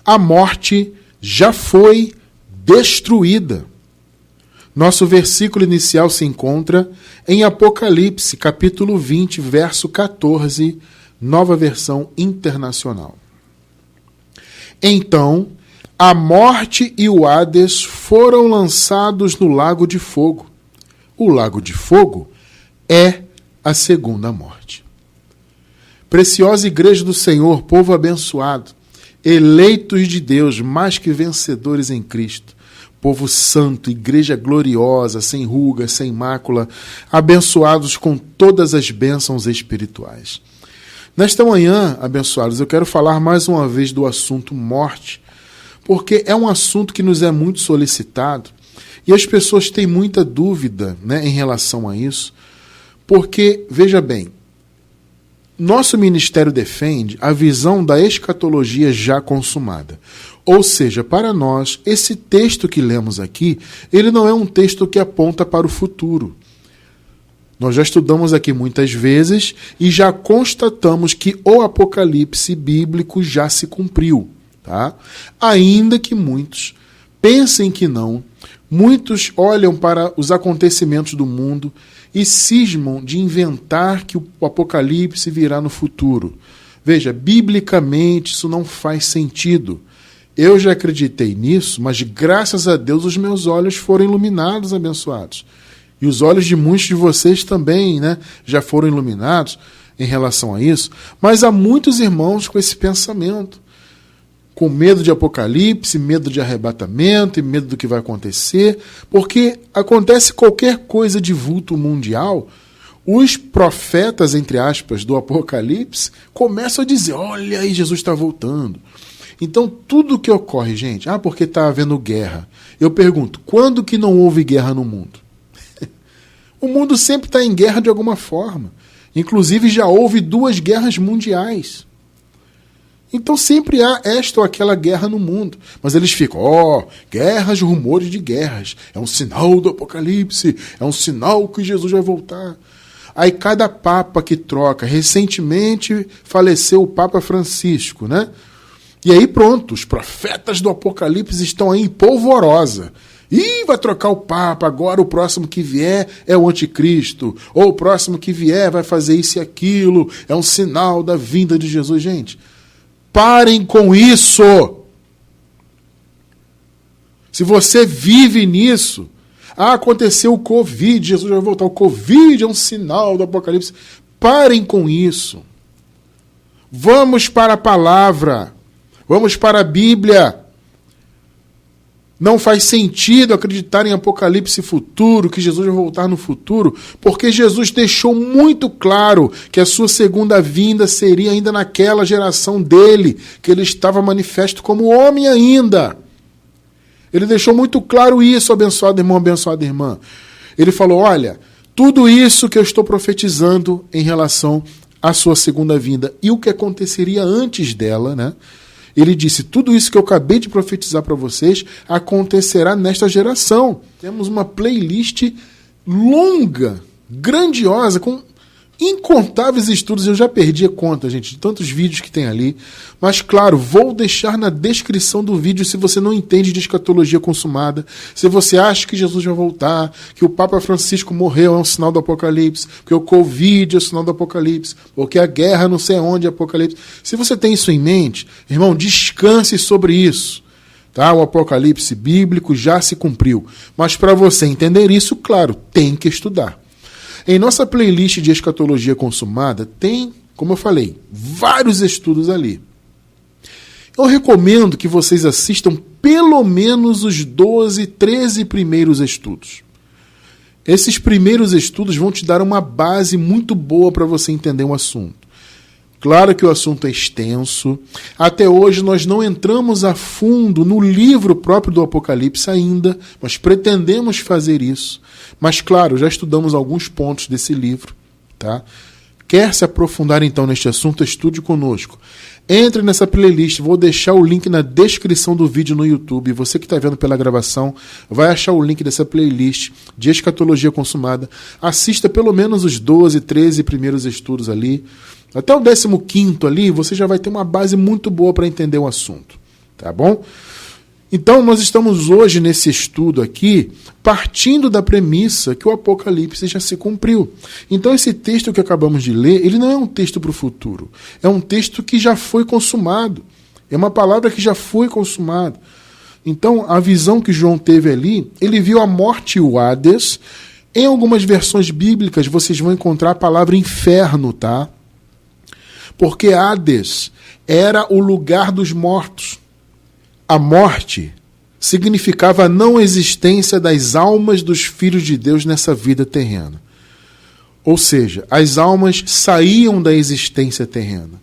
a morte já foi destruída. Nosso versículo inicial se encontra em Apocalipse, capítulo 20, verso 14, Nova Versão Internacional. Então, a morte e o Hades foram lançados no lago de fogo. O lago de fogo é a segunda morte. Preciosa Igreja do Senhor, povo abençoado, eleitos de Deus, mais que vencedores em Cristo, povo santo, igreja gloriosa, sem ruga, sem mácula, abençoados com todas as bênçãos espirituais. Nesta manhã, abençoados, eu quero falar mais uma vez do assunto morte, porque é um assunto que nos é muito solicitado e as pessoas têm muita dúvida, né, em relação a isso, porque, veja bem, nosso ministério defende a visão da escatologia já consumada. Ou seja, para nós, esse texto que lemos aqui, ele não é um texto que aponta para o futuro. Nós já estudamos aqui muitas vezes e já constatamos que o Apocalipse bíblico já se cumpriu. Tá? Ainda que muitos pensem que não, muitos olham para os acontecimentos do mundo e cismam de inventar que o Apocalipse virá no futuro. Veja, biblicamente isso não faz sentido. Eu já acreditei nisso, mas graças a Deus os meus olhos foram iluminados, abençoados. E os olhos de muitos de vocês também, né, já foram iluminados em relação a isso. Mas há muitos irmãos com esse pensamento, com medo de Apocalipse, medo de arrebatamento e medo do que vai acontecer, porque acontece qualquer coisa de vulto mundial, os profetas, entre aspas, do Apocalipse começam a dizer, olha aí, Jesus está voltando. Então, tudo que ocorre, gente, porque está havendo guerra. Eu pergunto, quando que não houve guerra no mundo? O mundo sempre está em guerra de alguma forma. Inclusive, já houve 2 guerras mundiais. Então, sempre há esta ou aquela guerra no mundo. Mas eles ficam, guerras, rumores de guerras. É um sinal do Apocalipse. É um sinal que Jesus vai voltar. Aí, cada papa que troca. Recentemente, faleceu o Papa Francisco, né? E aí pronto, os profetas do Apocalipse estão aí em polvorosa. Ih, vai trocar o Papa, agora o próximo que vier é o anticristo. Ou o próximo que vier vai fazer isso e aquilo. É um sinal da vinda de Jesus. Gente, parem com isso. Se você vive nisso, aconteceu o Covid, Jesus vai voltar. O Covid é um sinal do Apocalipse. Parem com isso. Vamos para a palavra. Vamos para a Bíblia. Não faz sentido acreditar em Apocalipse futuro, que Jesus vai voltar no futuro, porque Jesus deixou muito claro que a sua segunda vinda seria ainda naquela geração dele, que ele estava manifesto como homem ainda. Ele deixou muito claro isso, abençoado irmão, abençoada irmã. Ele falou, olha, tudo isso que eu estou profetizando em relação à sua segunda vinda e o que aconteceria antes dela, né? Ele disse, tudo isso que eu acabei de profetizar para vocês acontecerá nesta geração. Temos uma playlist longa, grandiosa, com incontáveis estudos. Eu já perdi a conta, gente, de tantos vídeos que tem ali. Mas, claro, vou deixar na descrição do vídeo se você não entende de escatologia consumada, se você acha que Jesus vai voltar, que o Papa Francisco morreu é um sinal do Apocalipse, que o Covid é um sinal do Apocalipse, ou que a guerra não sei onde é Apocalipse. Se você tem isso em mente, irmão, descanse sobre isso. Tá? O Apocalipse bíblico já se cumpriu. Mas para você entender isso, claro, tem que estudar. Em nossa playlist de escatologia consumada tem, como eu falei, vários estudos ali. Eu recomendo que vocês assistam pelo menos os 12, 13 primeiros estudos. Esses primeiros estudos vão te dar uma base muito boa para você entender o assunto. Claro que o assunto é extenso. Até hoje nós não entramos a fundo no livro próprio do Apocalipse ainda, mas pretendemos fazer isso. Mas claro, já estudamos alguns pontos desse livro. Tá? Quer se aprofundar então neste assunto? Estude conosco. Entre nessa playlist, vou deixar o link na descrição do vídeo no YouTube. Você que está vendo pela gravação, vai achar o link dessa playlist de escatologia consumada. Assista pelo menos os 12, 13 primeiros estudos ali. Até o 15º ali, você já vai ter uma base muito boa para entender o assunto. Tá bom? Então, nós estamos hoje nesse estudo aqui, partindo da premissa que o Apocalipse já se cumpriu. Então, esse texto que acabamos de ler, ele não é um texto para o futuro. É um texto que já foi consumado. É uma palavra que já foi consumada. Então, a visão que João teve ali, ele viu a morte e o Hades. Em algumas versões bíblicas, vocês vão encontrar a palavra inferno, tá? Porque Hades era o lugar dos mortos. A morte significava a não existência das almas dos filhos de Deus nessa vida terrena. Ou seja, as almas saíam da existência terrena.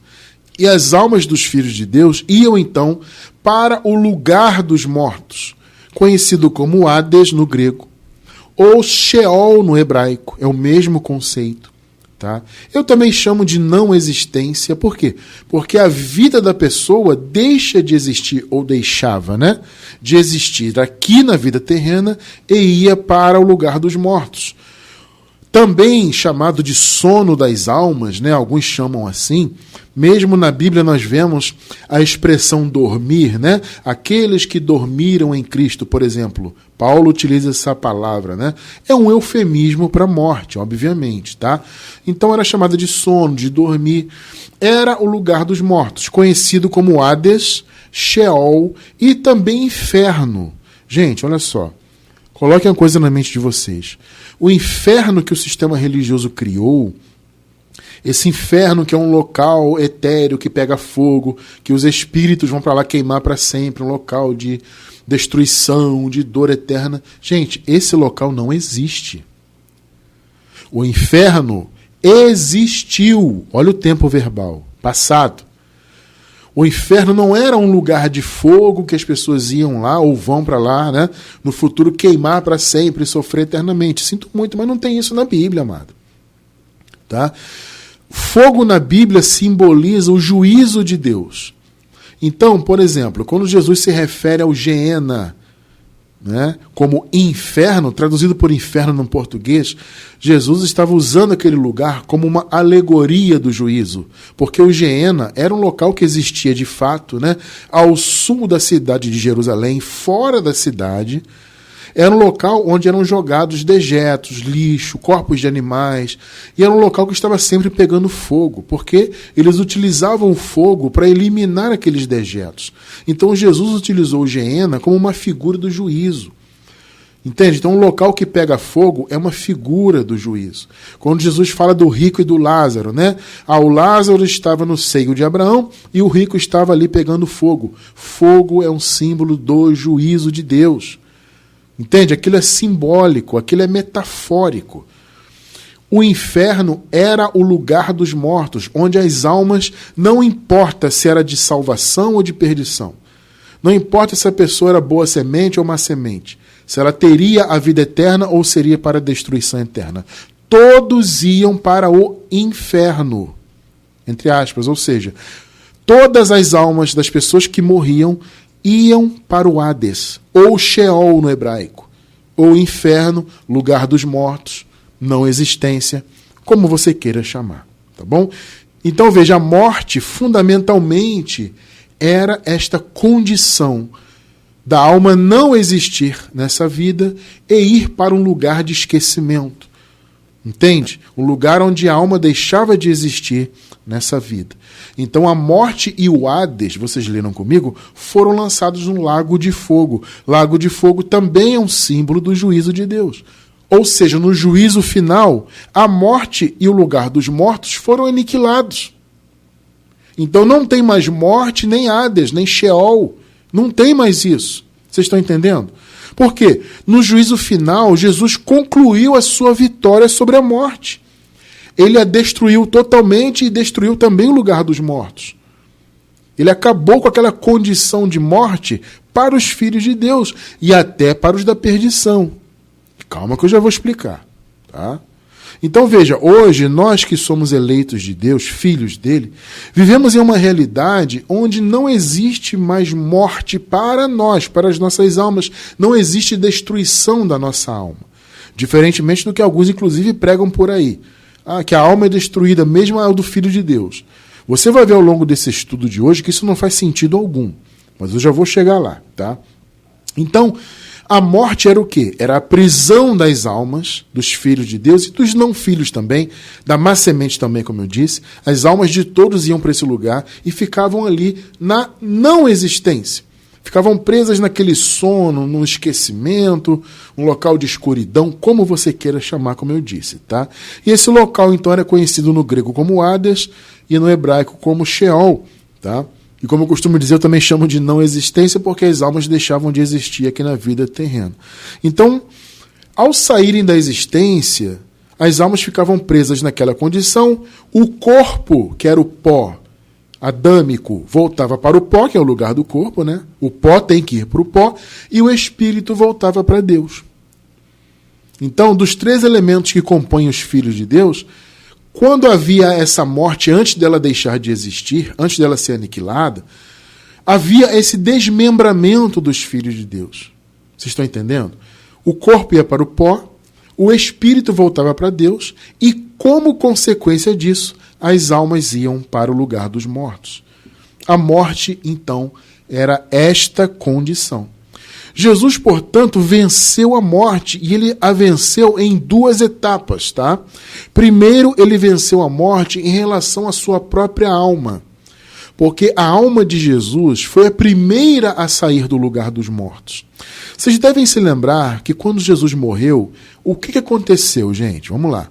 E as almas dos filhos de Deus iam então para o lugar dos mortos, conhecido como Hades no grego, ou Sheol no hebraico, é o mesmo conceito. Tá? Eu também chamo de não existência, por quê? Porque a vida da pessoa deixa de existir, ou deixava, né, de existir aqui na vida terrena e ia para o lugar dos mortos. Também chamado de sono das almas, né, alguns chamam assim. Mesmo na Bíblia nós vemos a expressão dormir, né? Aqueles que dormiram em Cristo, por exemplo. Paulo utiliza essa palavra, né? É um eufemismo para morte, obviamente, tá? Então era chamada de sono, de dormir. Era o lugar dos mortos, conhecido como Hades, Sheol e também inferno. Gente, olha só. Coloquem uma coisa na mente de vocês. O inferno que o sistema religioso criou, esse inferno que é um local etéreo que pega fogo, que os espíritos vão para lá queimar para sempre, um local de destruição, de dor eterna. Gente, esse local não existe. O inferno existiu. Olha o tempo verbal, passado. O inferno não era um lugar de fogo que as pessoas iam lá ou vão para lá, né? No futuro queimar para sempre e sofrer eternamente. Sinto muito, mas não tem isso na Bíblia, amado. Tá? Fogo na Bíblia simboliza o juízo de Deus. Então, por exemplo, quando Jesus se refere ao Geena, né, como inferno, traduzido por inferno no português, Jesus estava usando aquele lugar como uma alegoria do juízo, porque o Geena era um local que existia de fato, né, ao sul da cidade de Jerusalém, fora da cidade. Era um local onde eram jogados dejetos, lixo, corpos de animais, e era um local que estava sempre pegando fogo, porque eles utilizavam o fogo para eliminar aqueles dejetos. Então Jesus utilizou o Geena como uma figura do juízo. Entende? Então um local que pega fogo é uma figura do juízo. Quando Jesus fala do rico e do Lázaro, né? O Lázaro estava no seio de Abraão e o rico estava ali pegando fogo. Fogo é um símbolo do juízo de Deus. Entende? Aquilo é simbólico, aquilo é metafórico. O inferno era o lugar dos mortos, onde as almas, não importa se era de salvação ou de perdição, não importa se a pessoa era boa semente ou má semente, se ela teria a vida eterna ou seria para a destruição eterna. Todos iam para o inferno, entre aspas, ou seja, todas as almas das pessoas que morriam iam para o Hades, ou Sheol no hebraico, ou inferno, lugar dos mortos, não existência, como você queira chamar, tá bom? Então veja, a morte fundamentalmente era esta condição da alma não existir nessa vida e ir para um lugar de esquecimento, entende? Um lugar onde a alma deixava de existir nessa vida. Então a morte e o Hades, vocês leram comigo, foram lançados no lago de fogo. Lago de fogo também é um símbolo do juízo de Deus. Ou seja, no juízo final, a morte e o lugar dos mortos foram aniquilados. Então não tem mais morte, nem Hades, nem Sheol. Não tem mais isso. Vocês estão entendendo? Por quê? No juízo final, Jesus concluiu a sua vitória sobre a morte. Ele a destruiu totalmente e destruiu também o lugar dos mortos. Ele acabou com aquela condição de morte para os filhos de Deus e até para os da perdição. Calma que eu já vou explicar. Tá? Então veja, hoje nós que somos eleitos de Deus, filhos dele, vivemos em uma realidade onde não existe mais morte para nós, para as nossas almas. Não existe destruição da nossa alma. Diferentemente do que alguns inclusive pregam por aí. Que a alma é destruída, mesmo a do Filho de Deus. Você vai ver ao longo desse estudo de hoje que isso não faz sentido algum. Mas eu já vou chegar lá, tá? Então, a morte era o quê? Era a prisão das almas dos filhos de Deus e dos não filhos também, da má semente também, como eu disse. As almas de todos iam para esse lugar e ficavam ali na não existência. Ficavam presas naquele sono, no esquecimento, um local de escuridão, como você queira chamar, como eu disse, tá? E esse local, então, era conhecido no grego como Hades e no hebraico como Sheol, tá? E como eu costumo dizer, eu também chamo de não existência porque as almas deixavam de existir aqui na vida terrena. Então, ao saírem da existência, as almas ficavam presas naquela condição, o corpo, que era o pó adâmico, voltava para o pó, que é o lugar do corpo, né? O pó tem que ir para o pó, e o espírito voltava para Deus. Então, dos 3 elementos que compõem os filhos de Deus, quando havia essa morte, antes dela deixar de existir, antes dela ser aniquilada, havia esse desmembramento dos filhos de Deus. Vocês estão entendendo? O corpo ia para o pó, o espírito voltava para Deus e, como consequência disso, as almas iam para o lugar dos mortos. A morte, então, era esta condição. Jesus, portanto, venceu a morte e ele a venceu em 2 etapas, tá? Primeiro, ele venceu a morte em relação à sua própria alma, porque a alma de Jesus foi a primeira a sair do lugar dos mortos. Vocês devem se lembrar que quando Jesus morreu, o que aconteceu, gente? Vamos lá.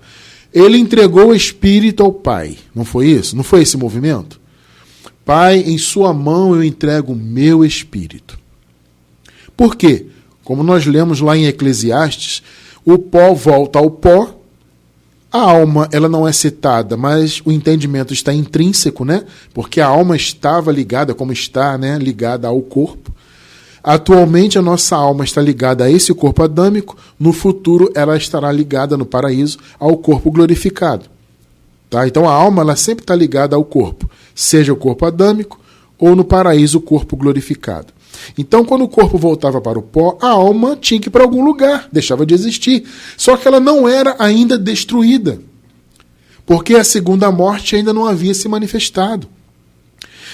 Ele entregou o Espírito ao Pai, não foi isso? Não foi esse movimento? Pai, em sua mão eu entrego o meu Espírito. Por quê? Como nós lemos lá em Eclesiastes, o pó volta ao pó, a alma ela não é citada, mas o entendimento está intrínseco, né? Porque a alma estava ligada, como está, né? Ligada ao corpo. Atualmente a nossa alma está ligada a esse corpo adâmico, no futuro ela estará ligada no paraíso ao corpo glorificado. Tá? Então a alma ela sempre está ligada ao corpo, seja o corpo adâmico ou no paraíso o corpo glorificado. Então, quando o corpo voltava para o pó, a alma tinha que ir para algum lugar, deixava de existir. Só que ela não era ainda destruída, porque a segunda morte ainda não havia se manifestado.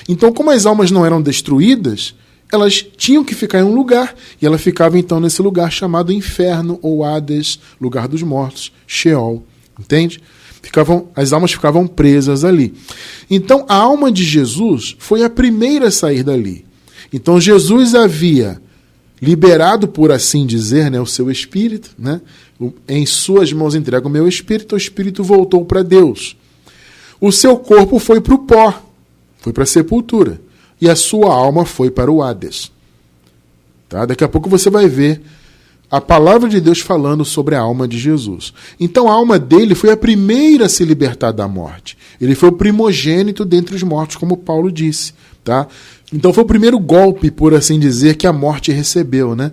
Então, como as almas não eram destruídas, elas tinham que ficar em um lugar, e ela ficava então nesse lugar chamado inferno, ou Hades, lugar dos mortos, Sheol, entende? As almas ficavam presas ali. Então, a alma de Jesus foi a primeira a sair dali. Então Jesus havia liberado, por assim dizer, né, o seu espírito, né? Em suas mãos entrega o meu espírito, o espírito voltou para Deus. O seu corpo foi para o pó, foi para a sepultura, e a sua alma foi para o Hades. Tá? Daqui a pouco você vai ver a palavra de Deus falando sobre a alma de Jesus. Então a alma dele foi a primeira a se libertar da morte. Ele foi o primogênito dentre os mortos, como Paulo disse. Tá? Então foi o primeiro golpe, por assim dizer, que a morte recebeu, né?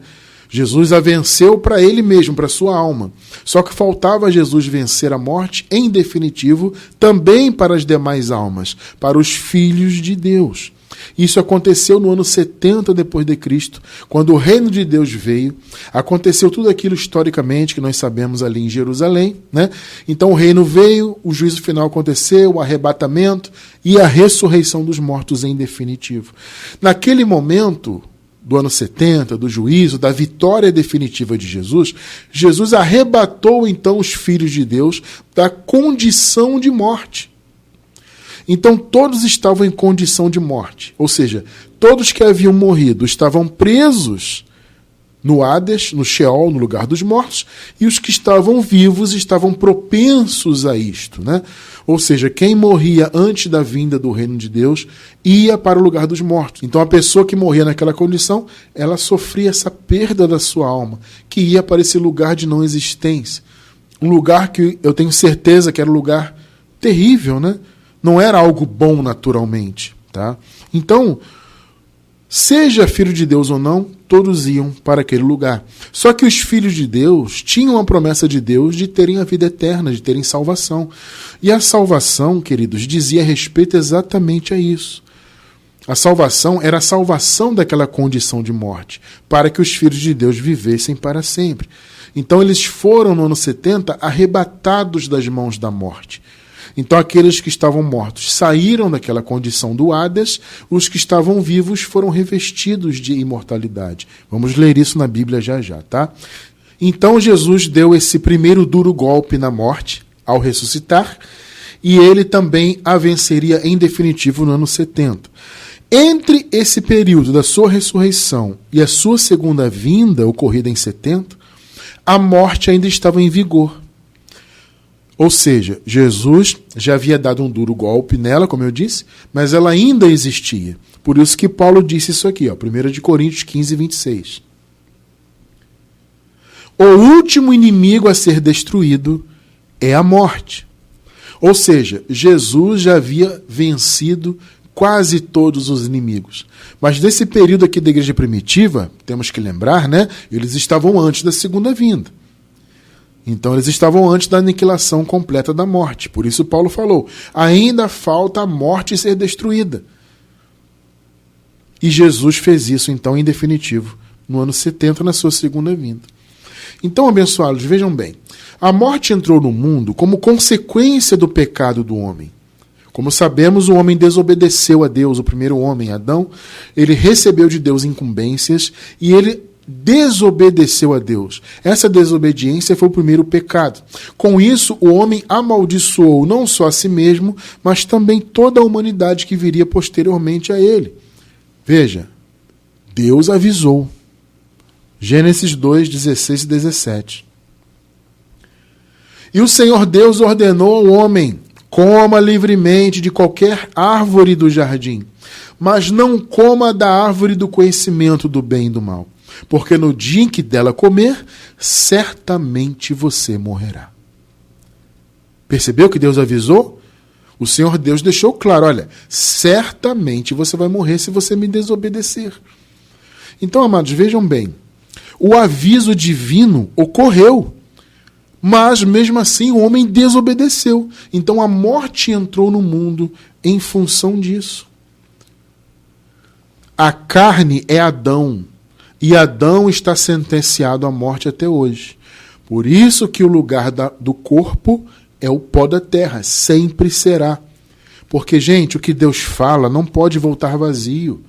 Jesus a venceu para ele mesmo, para sua alma. Só que faltava a Jesus vencer a morte, em definitivo, também para as demais almas, para os filhos de Deus. Isso aconteceu no ano 70 depois de Cristo, quando o reino de Deus veio. Aconteceu tudo aquilo historicamente que nós sabemos ali em Jerusalém, né? Então o reino veio, o juízo final aconteceu, o arrebatamento e a ressurreição dos mortos em definitivo. Naquele momento do ano 70, do juízo, da vitória definitiva de Jesus, Jesus arrebatou então os filhos de Deus da condição de morte. Então todos estavam em condição de morte, ou seja, todos que haviam morrido estavam presos no Hades, no Sheol, no lugar dos mortos, e os que estavam vivos estavam propensos a isto, né? Ou seja, quem morria antes da vinda do reino de Deus ia para o lugar dos mortos. Então a pessoa que morria naquela condição, ela sofria essa perda da sua alma, que ia para esse lugar de não existência. Um lugar que eu tenho certeza que era um lugar terrível, né? Não era algo bom naturalmente, tá? Então, seja filho de Deus ou não, todos iam para aquele lugar. Só que os filhos de Deus tinham a promessa de Deus de terem a vida eterna, de terem salvação. E a salvação, queridos, dizia respeito exatamente a isso. A salvação era a salvação daquela condição de morte, para que os filhos de Deus vivessem para sempre. Então eles foram, no ano 70, arrebatados das mãos da morte. Então aqueles que estavam mortos saíram daquela condição do Hades, os que estavam vivos foram revestidos de imortalidade. Vamos ler isso na Bíblia já já, tá? Então Jesus deu esse primeiro duro golpe na morte ao ressuscitar, e ele também a venceria em definitivo no ano 70. Entre esse período da sua ressurreição e a sua segunda vinda, ocorrida em 70, a morte ainda estava em vigor. Ou seja, Jesus já havia dado um duro golpe nela, como eu disse, mas ela ainda existia. Por isso que Paulo disse isso aqui, 1 de Coríntios 15, 26. O último inimigo a ser destruído é a morte. Ou seja, Jesus já havia vencido quase todos os inimigos. Mas nesse período aqui da igreja primitiva, temos que lembrar, né? Eles estavam antes da segunda vinda. Então eles estavam antes da aniquilação completa da morte. Por isso Paulo falou, ainda falta a morte ser destruída. E Jesus fez isso então em definitivo, no ano 70, na sua segunda vinda. Então, abençoados, vejam bem, a morte entrou no mundo como consequência do pecado do homem. Como sabemos, o homem desobedeceu a Deus, o primeiro homem, Adão, ele recebeu de Deus incumbências e ele desobedeceu a Deus. Essa desobediência foi o primeiro pecado. Com isso, o homem amaldiçoou não só a si mesmo, mas também toda a humanidade que viria posteriormente a ele. Veja, Deus avisou. Gênesis 2, 16 e 17. E o Senhor Deus ordenou ao homem, coma livremente de qualquer árvore do jardim, mas não coma da árvore do conhecimento do bem e do mal, porque no dia em que dela comer, certamente você morrerá. Percebeu que Deus avisou? O Senhor Deus deixou claro, olha, certamente você vai morrer se você me desobedecer. Então, amados, vejam bem, o aviso divino ocorreu, mas mesmo assim o homem desobedeceu. Então a morte entrou no mundo em função disso. A carne é Adão, e Adão está sentenciado à morte até hoje. Por isso que o lugar do corpo é o pó da terra, sempre será. Porque, gente, o que Deus fala não pode voltar vazio.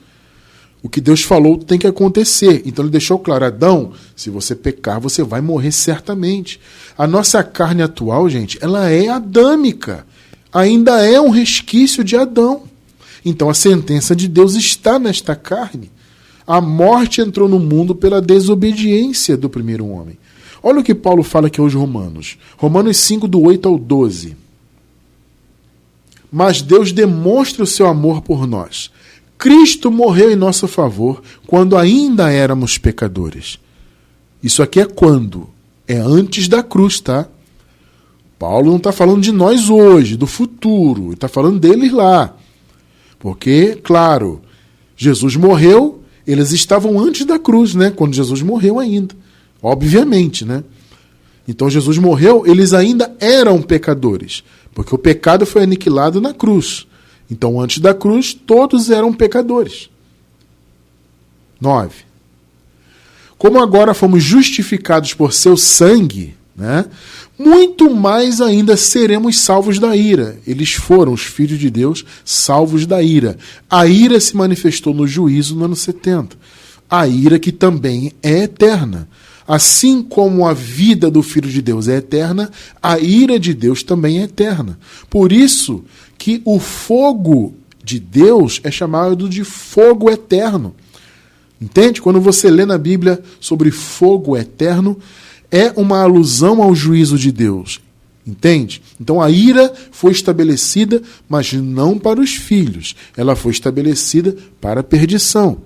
O que Deus falou tem que acontecer. Então ele deixou claro, Adão, se você pecar, você vai morrer certamente. A nossa carne atual, gente, ela é adâmica. Ainda é um resquício de Adão. Então a sentença de Deus está nesta carne. A morte entrou no mundo pela desobediência do primeiro homem. Olha o que Paulo fala aqui aos Romanos. Romanos 5, do 8 ao 12. Mas Deus demonstra o seu amor por nós. Cristo morreu em nosso favor quando ainda éramos pecadores. Isso aqui é quando? É antes da cruz, tá? Paulo não está falando de nós hoje, do futuro. Ele está falando deles lá. Porque, claro, Jesus morreu, eles estavam antes da cruz, né? Quando Jesus morreu ainda. Obviamente, né? Então Jesus morreu, eles ainda eram pecadores. Porque o pecado foi aniquilado na cruz. Então, antes da cruz, todos eram pecadores. 9. Como agora fomos justificados por seu sangue, né, muito mais ainda seremos salvos da ira. Eles foram, os filhos de Deus, salvos da ira. A ira se manifestou no juízo no ano 70. A ira que também é eterna. Assim como a vida do Filho de Deus é eterna, a ira de Deus também é eterna. Por isso que o fogo de Deus é chamado de fogo eterno. Entende? Quando você lê na Bíblia sobre fogo eterno, é uma alusão ao juízo de Deus. Entende? Então a ira foi estabelecida, mas não para os filhos. Ela foi estabelecida para a perdição.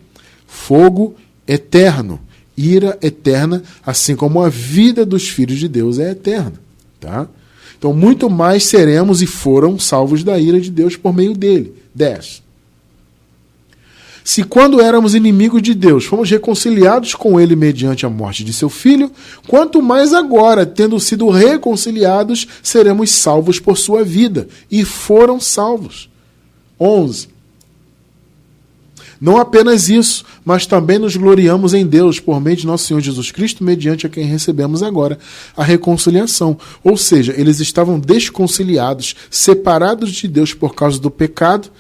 Fogo eterno. Ira eterna, assim como a vida dos filhos de Deus é eterna. Tá? Então, muito mais seremos e foram salvos da ira de Deus por meio dele. 10. Se quando éramos inimigos de Deus, fomos reconciliados com ele mediante a morte de seu filho, quanto mais agora, tendo sido reconciliados, seremos salvos por sua vida. E foram salvos. 11. Não apenas isso, mas também nos gloriamos em Deus por meio de nosso Senhor Jesus Cristo, mediante a quem recebemos agora a reconciliação. Ou seja, eles estavam desconciliados, separados de Deus por causa do pecado,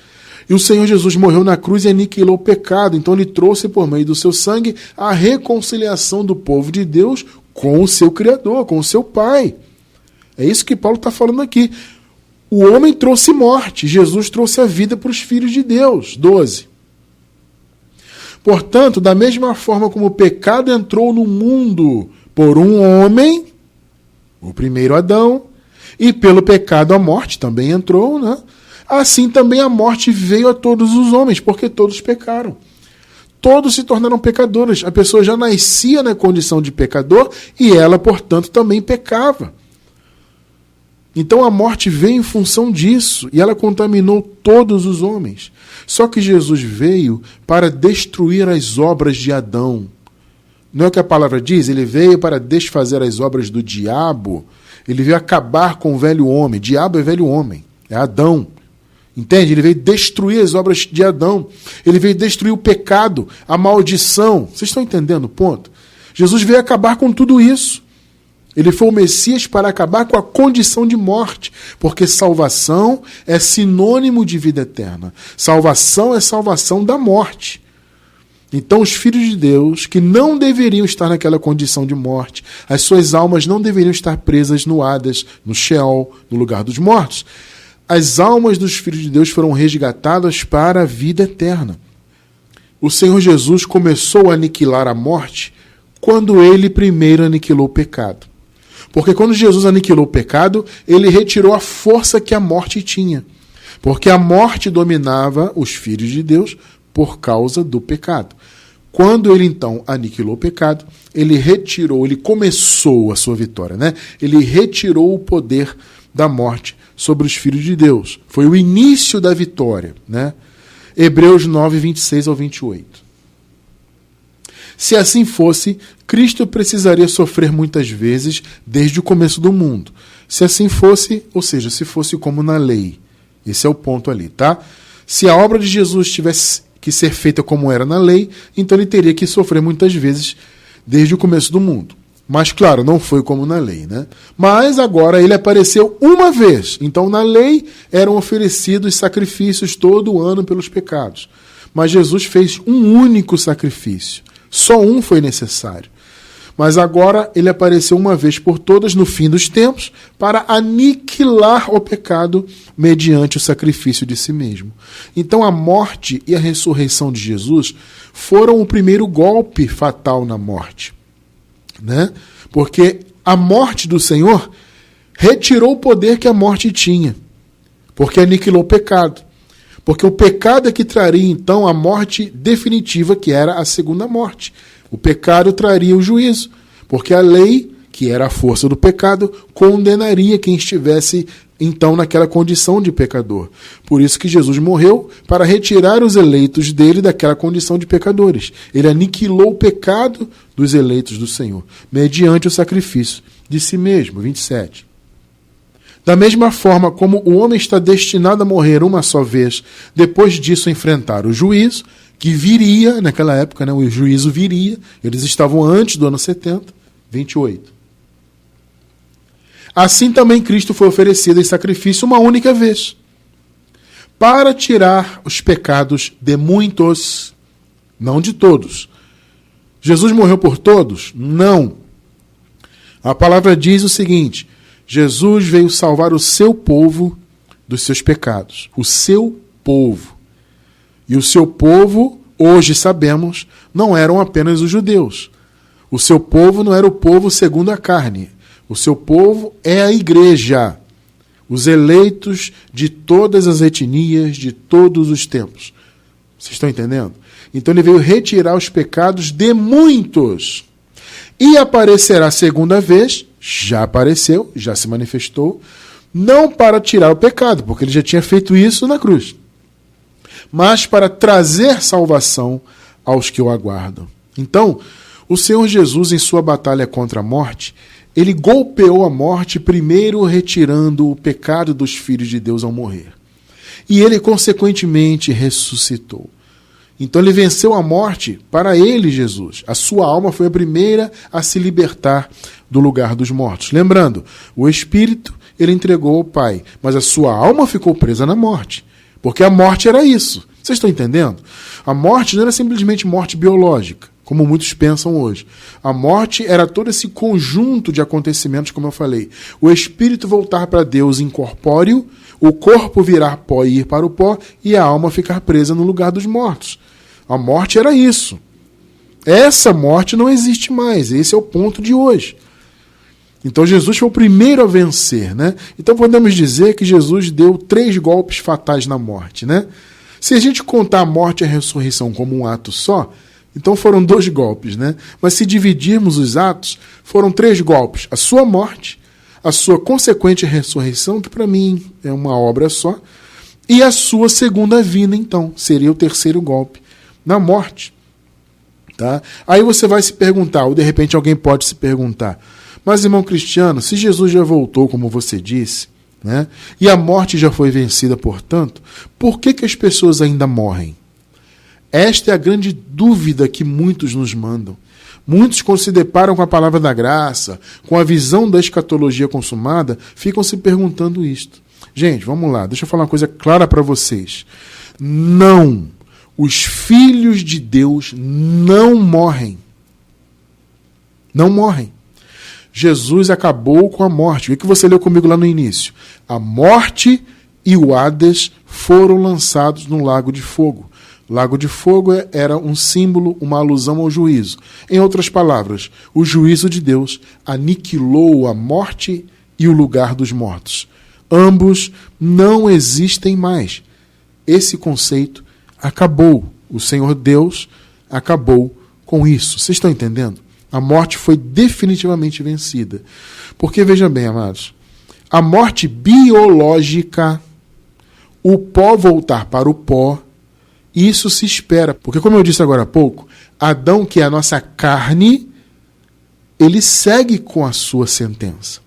e o Senhor Jesus morreu na cruz e aniquilou o pecado. Então ele trouxe por meio do seu sangue a reconciliação do povo de Deus com o seu Criador, com o seu Pai. É isso que Paulo está falando aqui. O homem trouxe morte, Jesus trouxe a vida para os filhos de Deus. 12. Portanto, da mesma forma como o pecado entrou no mundo por um homem, o primeiro Adão, e pelo pecado a morte também entrou, né? Assim também a morte veio a todos os homens, porque todos pecaram. Todos se tornaram pecadores. A pessoa já nascia na condição de pecador e ela, portanto, também pecava. Então a morte veio em função disso e ela contaminou todos os homens. Só que Jesus veio para destruir as obras de Adão. Não é o que a palavra diz? Ele veio para desfazer as obras do diabo. Ele veio acabar com o velho homem. Diabo é velho homem, é Adão. Entende? Ele veio destruir as obras de Adão. Ele veio destruir o pecado, a maldição. Vocês estão entendendo o ponto? Jesus veio acabar com tudo isso. Ele foi o Messias para acabar com a condição de morte, porque salvação é sinônimo de vida eterna. Salvação é salvação da morte. Então os filhos de Deus, que não deveriam estar naquela condição de morte, as suas almas não deveriam estar presas no Hades, no Sheol, no lugar dos mortos. As almas dos filhos de Deus foram resgatadas para a vida eterna. O Senhor Jesus começou a aniquilar a morte quando ele primeiro aniquilou o pecado. Porque quando Jesus aniquilou o pecado, ele retirou a força que a morte tinha. Porque a morte dominava os filhos de Deus por causa do pecado. Quando ele então aniquilou o pecado, ele começou a sua vitória, né? Ele retirou o poder da morte sobre os filhos de Deus. Foi o início da vitória, né? Hebreus 9, 26 ao 28. Se assim fosse, Cristo precisaria sofrer muitas vezes desde o começo do mundo. Se assim fosse, ou seja, se fosse como na lei. Esse é o ponto ali, tá? Se a obra de Jesus tivesse que ser feita como era na lei, então ele teria que sofrer muitas vezes desde o começo do mundo. Mas, claro, não foi como na lei, né? Mas agora ele apareceu uma vez. Então, na lei eram oferecidos sacrifícios todo ano pelos pecados. Mas Jesus fez um único sacrifício. Só um foi necessário. Mas agora ele apareceu uma vez por todas no fim dos tempos para aniquilar o pecado mediante o sacrifício de si mesmo. Então a morte e a ressurreição de Jesus foram o primeiro golpe fatal na morte, né? Porque a morte do Senhor retirou o poder que a morte tinha, porque aniquilou o pecado. Porque o pecado é que traria, então, a morte definitiva, que era a segunda morte. O pecado traria o juízo, porque a lei, que era a força do pecado, condenaria quem estivesse, então, naquela condição de pecador. Por isso que Jesus morreu, para retirar os eleitos dele daquela condição de pecadores. Ele aniquilou o pecado dos eleitos do Senhor, mediante o sacrifício de si mesmo. 27. Da mesma forma como o homem está destinado a morrer uma só vez, depois disso enfrentar o juízo, que viria, naquela época, né, o juízo viria, eles estavam antes do ano 70, 28. Assim também Cristo foi oferecido em sacrifício uma única vez, para tirar os pecados de muitos, não de todos. Jesus morreu por todos? Não. A palavra diz o seguinte: Jesus veio salvar o seu povo dos seus pecados. O seu povo. E o seu povo, hoje sabemos, não eram apenas os judeus. O seu povo não era o povo segundo a carne. O seu povo é a igreja. Os eleitos de todas as etnias, de todos os tempos. Vocês estão entendendo? Então ele veio retirar os pecados de muitos. E aparecerá a segunda vez, já apareceu, já se manifestou, não para tirar o pecado, porque ele já tinha feito isso na cruz, mas para trazer salvação aos que o aguardam. Então, o Senhor Jesus, em sua batalha contra a morte, ele golpeou a morte, primeiro retirando o pecado dos filhos de Deus ao morrer. E ele, consequentemente, ressuscitou. Então ele venceu a morte para ele, Jesus. A sua alma foi a primeira a se libertar do lugar dos mortos. Lembrando, o Espírito ele entregou ao Pai, mas a sua alma ficou presa na morte. Porque a morte era isso. Vocês estão entendendo? A morte não era simplesmente morte biológica, como muitos pensam hoje. A morte era todo esse conjunto de acontecimentos, como eu falei. O espírito voltar para Deus incorpóreo, o corpo virar pó e ir para o pó, e a alma ficar presa no lugar dos mortos. A morte era isso. Essa morte não existe mais. Esse é o ponto de hoje. Então Jesus foi o primeiro a vencer, né? Então podemos dizer que Jesus deu 3 golpes fatais na morte, né? Se a gente contar a morte e a ressurreição como um ato só, então foram 2 golpes, né? Mas se dividirmos os atos, foram 3 golpes. A sua morte, a sua consequente ressurreição, que para mim é uma obra só, e a sua segunda vinda, então, seria o 3º golpe, na morte. Tá? Aí você vai se perguntar, ou de repente alguém pode se perguntar, mas irmão Cristiano, se Jesus já voltou, como você disse, né, e a morte já foi vencida, portanto, por que as pessoas ainda morrem? Esta é a grande dúvida que muitos nos mandam. Muitos, quando se deparam com a palavra da graça, com a visão da escatologia consumada, ficam se perguntando isto. Gente, vamos lá, deixa eu falar uma coisa clara para vocês. Não, os filhos de Deus não morrem. Não morrem. Jesus acabou com a morte. O que você leu comigo lá no início? A morte e o Hades foram lançados no lago de fogo. Lago de fogo era um símbolo, uma alusão ao juízo. Em outras palavras, o juízo de Deus aniquilou a morte e o lugar dos mortos. Ambos não existem mais. Esse conceito acabou. O Senhor Deus acabou com isso. Vocês estão entendendo? A morte foi definitivamente vencida. Porque, vejam bem, amados, a morte biológica, o pó voltar para o pó, isso se espera. Porque, como eu disse agora há pouco, Adão, que é a nossa carne, ele segue com a sua sentença.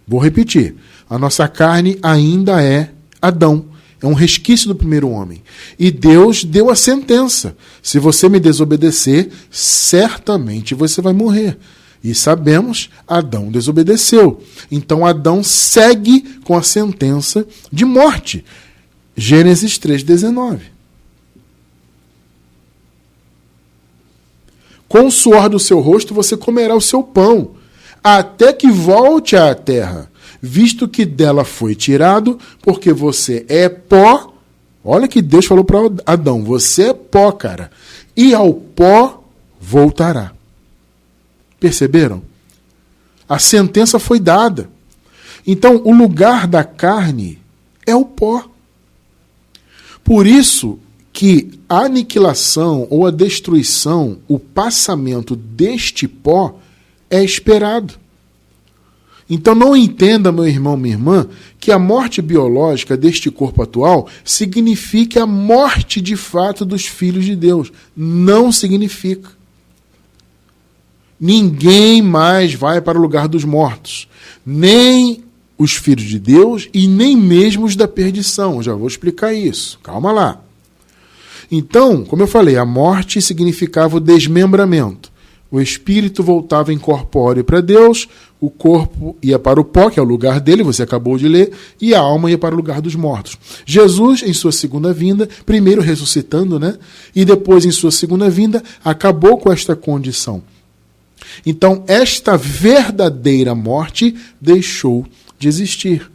Vou repetir. A nossa carne ainda é Adão. É um resquício do primeiro homem. E Deus deu a sentença. Se você me desobedecer, certamente você vai morrer. E sabemos, Adão desobedeceu. Então Adão segue com a sentença de morte. Gênesis 3,19. Com o suor do seu rosto você comerá o seu pão, até que volte à terra, visto que dela foi tirado, porque você é pó. Olha que Deus falou para Adão, você é pó, cara, e ao pó voltará. Perceberam? A sentença foi dada. Então, o lugar da carne é o pó. Por isso que a aniquilação ou a destruição, o passamento deste pó é esperado. Então não entenda, meu irmão, minha irmã, que a morte biológica deste corpo atual signifique a morte de fato dos filhos de Deus. Não significa. Ninguém mais vai para o lugar dos mortos. Nem os filhos de Deus e nem mesmo os da perdição. Já vou explicar isso. Calma lá. Então, como eu falei, a morte significava o desmembramento. O espírito voltava incorpóreo para Deus, o corpo ia para o pó, que é o lugar dele, você acabou de ler, e a alma ia para o lugar dos mortos. Jesus, em sua segunda vinda, primeiro ressuscitando, né? E depois, em sua segunda vinda, acabou com esta condição. Então, esta verdadeira morte deixou de existir.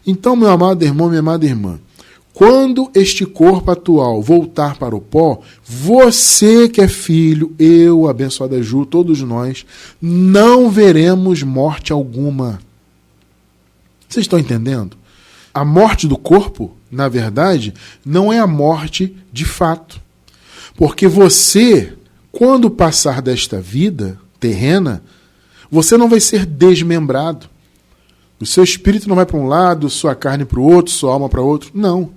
Então, meu amado irmão, minha amada irmã, quando este corpo atual voltar para o pó, você que é filho, eu, abençoada Ju, todos nós, não veremos morte alguma. Vocês estão entendendo? A morte do corpo, na verdade, não é a morte de fato. Porque você, quando passar desta vida terrena, você não vai ser desmembrado. O seu espírito não vai para um lado, sua carne para o outro, sua alma para outro. Não.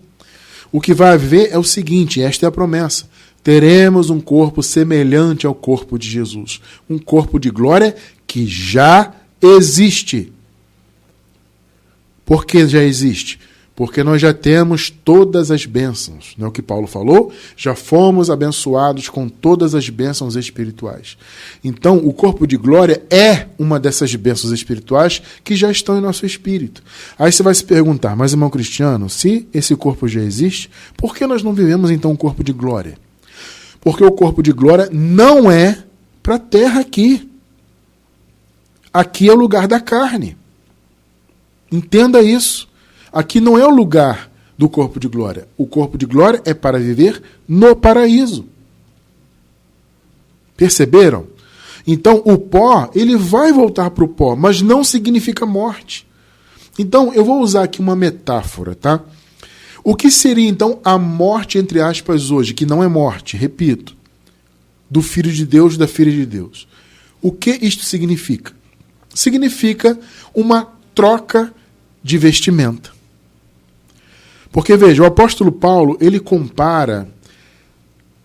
O que vai haver é o seguinte, esta é a promessa. Teremos um corpo semelhante ao corpo de Jesus. Um corpo de glória que já existe. Por que já existe? Porque nós já temos todas as bênçãos. Não é o que Paulo falou? Já fomos abençoados com todas as bênçãos espirituais. Então, o corpo de glória é uma dessas bênçãos espirituais que já estão em nosso espírito. Aí você vai se perguntar, mas irmão Cristiano, se esse corpo já existe, por que nós não vivemos então um corpo de glória? Porque o corpo de glória não é para a terra aqui. Aqui é o lugar da carne. Entenda isso. Aqui não é o lugar do corpo de glória. O corpo de glória é para viver no paraíso. Perceberam? Então, o pó, ele vai voltar para o pó, mas não significa morte. Então, eu vou usar aqui uma metáfora, tá? O que seria, então, a morte, entre aspas, hoje, que não é morte, repito, do Filho de Deus, da Filha de Deus? O que isto significa? Significa uma troca de vestimenta. Porque, veja, o apóstolo Paulo, ele compara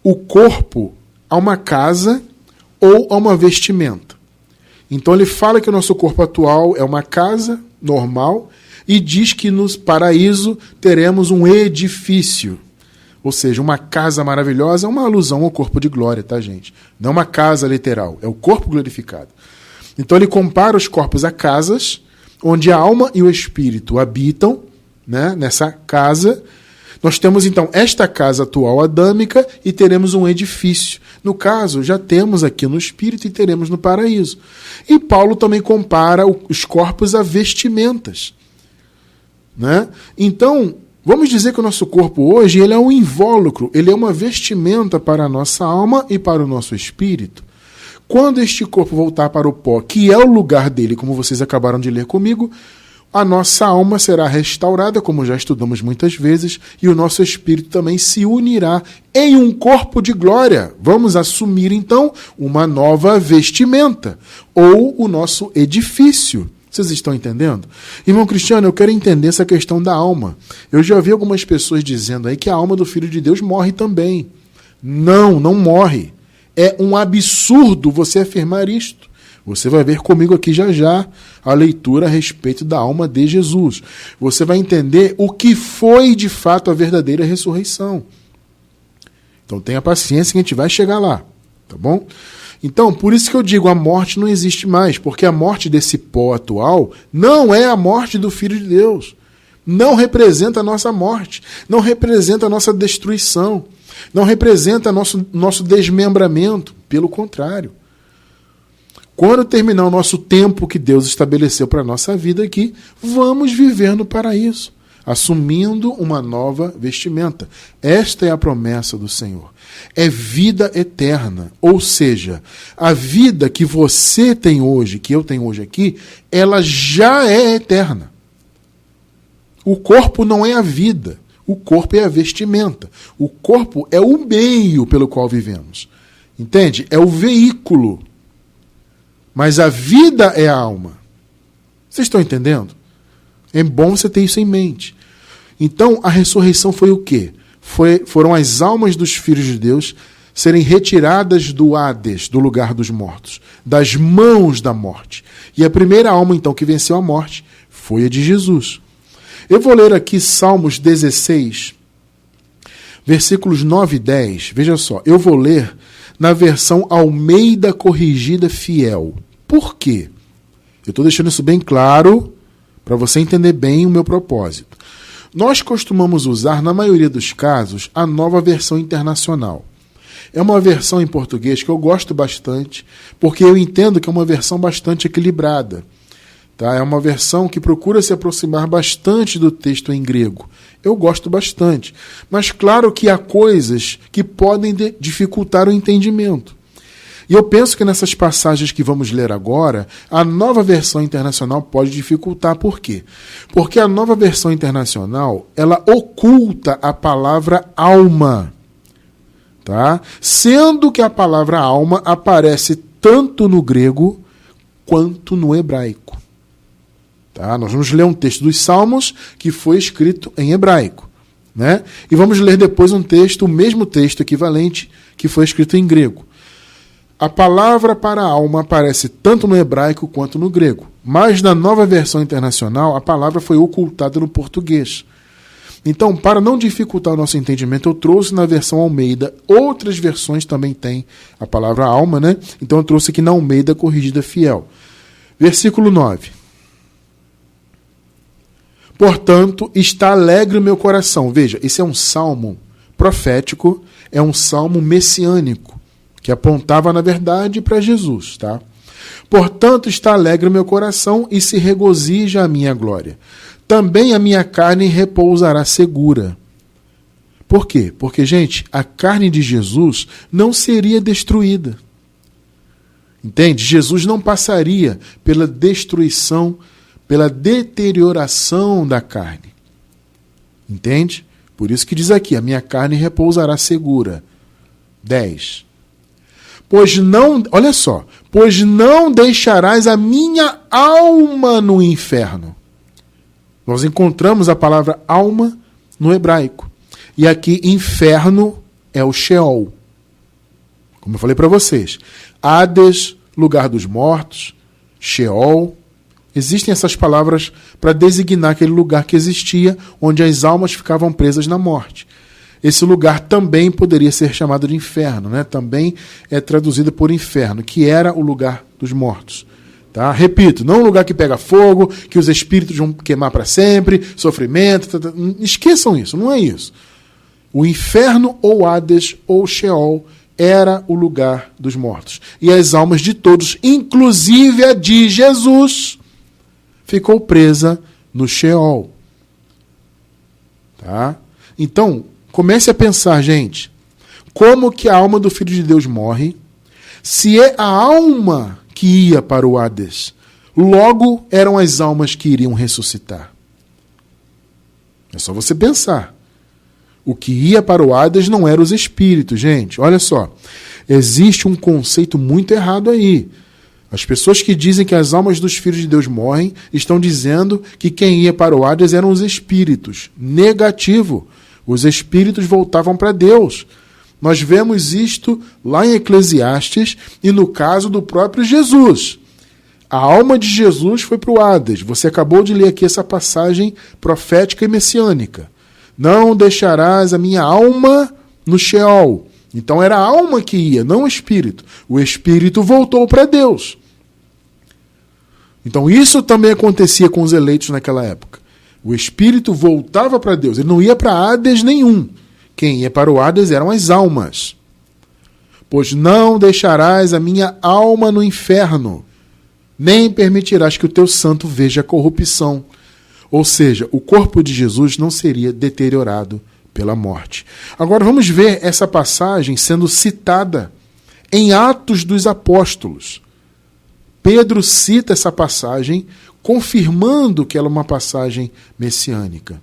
o corpo a uma casa ou a uma vestimenta. Então, ele fala que o nosso corpo atual é uma casa normal e diz que no paraíso teremos um edifício. Ou seja, uma casa maravilhosa é uma alusão ao corpo de glória, tá, gente? Não uma casa literal, é o corpo glorificado. Então, ele compara os corpos a casas onde a alma e o espírito habitam, né, nessa casa. Nós temos, então, esta casa atual adâmica e teremos um edifício. No caso, já temos aqui no espírito e teremos no paraíso. E Paulo também compara os corpos a vestimentas. Né? Então, vamos dizer que o nosso corpo hoje ele é um invólucro, ele é uma vestimenta para a nossa alma e para o nosso espírito. Quando este corpo voltar para o pó, que é o lugar dele, como vocês acabaram de ler comigo, a nossa alma será restaurada, como já estudamos muitas vezes, e o nosso espírito também se unirá em um corpo de glória. Vamos assumir, então, uma nova vestimenta, ou o nosso edifício. Vocês estão entendendo? Irmão Cristiano, eu quero entender essa questão da alma. Eu já ouvi algumas pessoas dizendo aí que a alma do Filho de Deus morre também. Não, não morre. É um absurdo você afirmar isto. Você vai ver comigo aqui já já a leitura a respeito da alma de Jesus. Você vai entender o que foi de fato a verdadeira ressurreição. Então tenha paciência que a gente vai chegar lá, tá bom? Então, por isso que eu digo, a morte não existe mais, porque a morte desse pó atual não é a morte do Filho de Deus. Não representa a nossa morte, não representa a nossa destruição, não representa nosso desmembramento, pelo contrário. Quando terminar o nosso tempo que Deus estabeleceu para a nossa vida aqui, vamos viver no paraíso, assumindo uma nova vestimenta. Esta é a promessa do Senhor. É vida eterna, ou seja, a vida que você tem hoje, que eu tenho hoje aqui, ela já é eterna. O corpo não é a vida, o corpo é a vestimenta. O corpo é o meio pelo qual vivemos. Entende? É o veículo. Mas a vida é a alma. Vocês estão entendendo? É bom você ter isso em mente. Então, a ressurreição foi o quê? Foram as almas dos filhos de Deus serem retiradas do Hades, do lugar dos mortos, das mãos da morte. E a primeira alma, então, que venceu a morte foi a de Jesus. Eu vou ler aqui Salmos 16, versículos 9 e 10. Veja só, eu vou ler na versão Almeida Corrigida Fiel. Por quê? Eu estou deixando isso bem claro para você entender bem o meu propósito. Nós costumamos usar, na maioria dos casos, a Nova Versão Internacional. É uma versão em português que eu gosto bastante, porque eu entendo que é uma versão bastante equilibrada. Tá? É uma versão que procura se aproximar bastante do texto em grego. Eu gosto bastante. Mas claro que há coisas que podem dificultar o entendimento. E eu penso que nessas passagens que vamos ler agora, a Nova Versão Internacional pode dificultar. Por quê? Porque a Nova Versão Internacional, ela oculta a palavra alma. Tá? Sendo que a palavra alma aparece tanto no grego quanto no hebraico. Tá? Nós vamos ler um texto dos Salmos que foi escrito em hebraico. Né? E vamos ler depois um texto, o mesmo texto equivalente, que foi escrito em grego. A palavra para alma aparece tanto no hebraico quanto no grego. Mas na Nova Versão Internacional, a palavra foi ocultada no português. Então, para não dificultar o nosso entendimento, eu trouxe na versão Almeida. Outras versões também têm a palavra alma, né? Então eu trouxe aqui na Almeida Corrigida Fiel. Versículo 9. Portanto, está alegre o meu coração. Veja, esse é um salmo profético, é um salmo messiânico, que apontava, na verdade, para Jesus, tá? Portanto, está alegre o meu coração e se regozija a minha glória. Também a minha carne repousará segura. Por quê? Porque, gente, a carne de Jesus não seria destruída. Entende? Jesus não passaria pela destruição, pela deterioração da carne. Entende? Por isso que diz aqui, a minha carne repousará segura. 10. Olha só, pois não deixarás a minha alma no inferno. Nós encontramos a palavra alma no hebraico. E aqui, inferno é o Sheol. Como eu falei para vocês, Hades, lugar dos mortos, Sheol. Existem essas palavras para designar aquele lugar que existia, onde as almas ficavam presas na morte. Esse lugar também poderia ser chamado de inferno, né? Também é traduzido por inferno, que era o lugar dos mortos. Tá? Repito, não um lugar que pega fogo, que os espíritos vão queimar para sempre, sofrimento. Esqueçam isso, não é isso. O inferno ou Hades ou Sheol era o lugar dos mortos. E as almas de todos, inclusive a de Jesus, ficou presa no Sheol. Tá? Então, comece a pensar, gente, como que a alma do Filho de Deus morre, se é a alma que ia para o Hades, logo eram as almas que iriam ressuscitar. É só você pensar. O que ia para o Hades não eram os espíritos, gente. Olha só, existe um conceito muito errado aí. As pessoas que dizem que as almas dos filhos de Deus morrem estão dizendo que quem ia para o Hades eram os espíritos. Negativo. Os espíritos voltavam para Deus. Nós vemos isto lá em Eclesiastes e no caso do próprio Jesus. A alma de Jesus foi para o Hades. Você acabou de ler aqui essa passagem profética e messiânica. Não deixarás a minha alma no Sheol. Então era a alma que ia, não o espírito. O espírito voltou para Deus. Então isso também acontecia com os eleitos naquela época. O espírito voltava para Deus. Ele não ia para Hades nenhum. Quem ia para o Hades eram as almas. Pois não deixarás a minha alma no inferno, nem permitirás que o teu santo veja a corrupção. Ou seja, o corpo de Jesus não seria deteriorado pela morte. Agora vamos ver essa passagem sendo citada em Atos dos Apóstolos. Pedro cita essa passagem, confirmando que ela é uma passagem messiânica.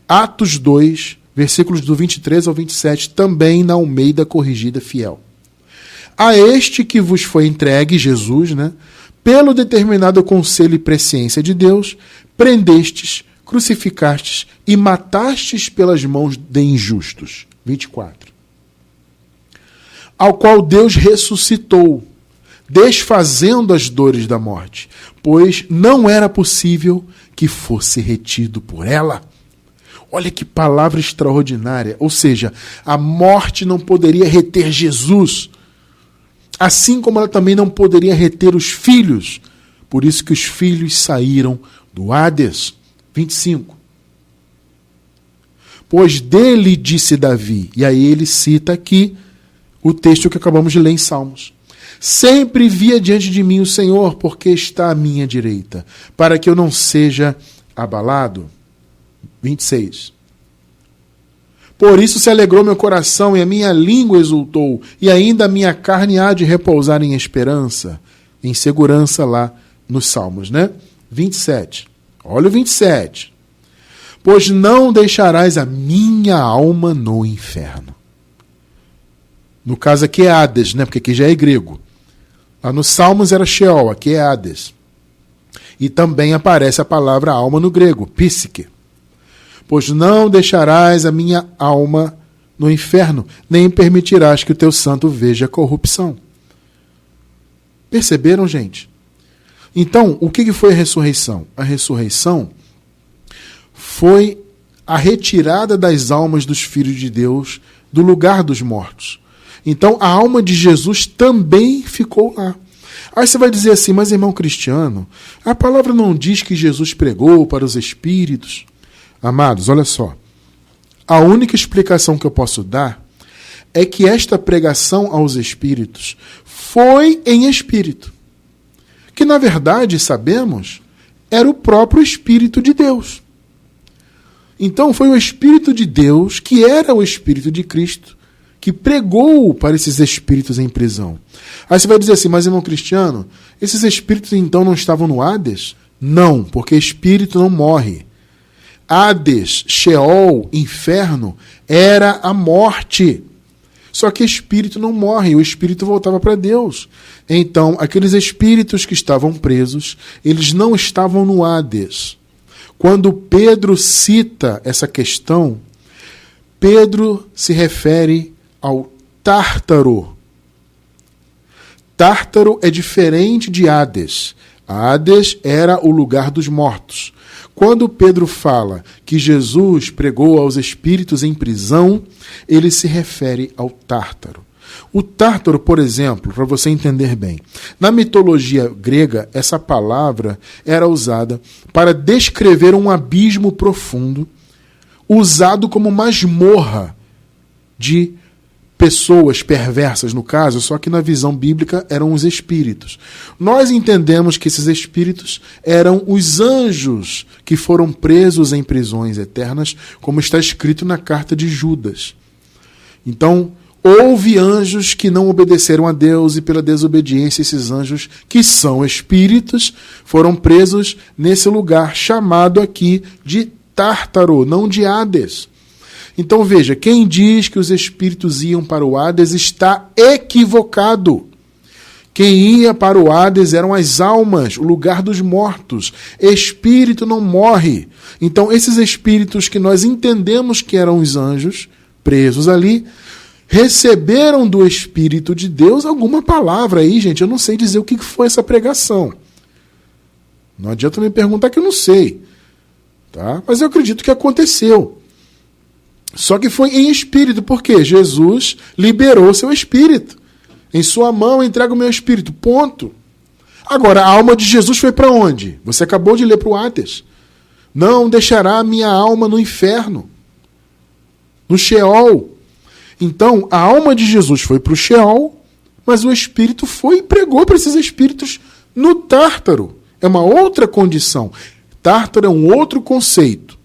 Atos 2, versículos do 23 ao 27, também na Almeida Corrigida Fiel. A este que vos foi entregue, Jesus, né, pelo determinado conselho e presciência de Deus, prendestes, crucificastes e matastes pelas mãos de injustos. 24. Ao qual Deus ressuscitou, desfazendo as dores da morte, pois não era possível que fosse retido por ela. Olha que palavra extraordinária. Ou seja, a morte não poderia reter Jesus, assim como ela também não poderia reter os filhos. Por isso que os filhos saíram do Hades. 25. Pois dele disse Davi, e aí ele cita aqui o texto que acabamos de ler em Salmos. Sempre via diante de mim o Senhor, porque está à minha direita, para que eu não seja abalado. 26. Por isso se alegrou meu coração e a minha língua exultou, e ainda a minha carne há de repousar em esperança, em segurança lá nos Salmos, né? 27. Olha o 27. Pois não deixarás a minha alma no inferno. No caso aqui é Hades, né? Porque aqui já é grego. Lá nos Salmos era Sheol, aqui é Hades. E também aparece a palavra alma no grego, psique. Pois não deixarás a minha alma no inferno, nem permitirás que o teu santo veja a corrupção. Perceberam, gente? Então, o que foi a ressurreição? A ressurreição foi a retirada das almas dos filhos de Deus do lugar dos mortos. Então, a alma de Jesus também ficou lá. Aí você vai dizer assim, mas irmão Cristiano, a palavra não diz que Jesus pregou para os espíritos? Amados, olha só. A única explicação que eu posso dar é que esta pregação aos espíritos foi em espírito. Que, na verdade, sabemos, era o próprio Espírito de Deus. Então, foi o Espírito de Deus, que era o Espírito de Cristo, que pregou para esses espíritos em prisão. Aí você vai dizer assim, mas irmão Cristiano, esses espíritos então não estavam no Hades? Não, porque espírito não morre. Hades, Sheol, inferno, era a morte. Só que espírito não morre, o espírito voltava para Deus. Então, aqueles espíritos que estavam presos, eles não estavam no Hades. Quando Pedro cita essa questão, Pedro se refere ao Tártaro. Tártaro é diferente de Hades. Hades era o lugar dos mortos. Quando Pedro fala que Jesus pregou aos espíritos em prisão, ele se refere ao Tártaro. O Tártaro, por exemplo, para você entender bem, na mitologia grega, essa palavra era usada para descrever um abismo profundo, usado como masmorra de pessoas perversas, no caso, só que na visão bíblica eram os espíritos. Nós entendemos que esses espíritos eram os anjos que foram presos em prisões eternas, como está escrito na carta de Judas. Então, houve anjos que não obedeceram a Deus e pela desobediência esses anjos, que são espíritos, foram presos nesse lugar chamado aqui de Tártaro, não de Hades. Então veja, quem diz que os espíritos iam para o Hades está equivocado. Quem ia para o Hades eram as almas, o lugar dos mortos. Espírito não morre. Então esses espíritos que nós entendemos que eram os anjos presos ali, receberam do Espírito de Deus alguma palavra aí, gente. Eu não sei dizer o que foi essa pregação. Não adianta me perguntar que eu não sei. Tá? Mas eu acredito que aconteceu. Só que foi em espírito, porque Jesus liberou seu espírito. Em sua mão entrega o meu espírito, ponto. Agora, a alma de Jesus foi para onde? Você acabou de ler para o Hades. Não deixará a minha alma no inferno, no Sheol. Então, a alma de Jesus foi para o Sheol, mas o espírito foi e pregou para esses espíritos no Tártaro. É uma outra condição. Tártaro é um outro conceito.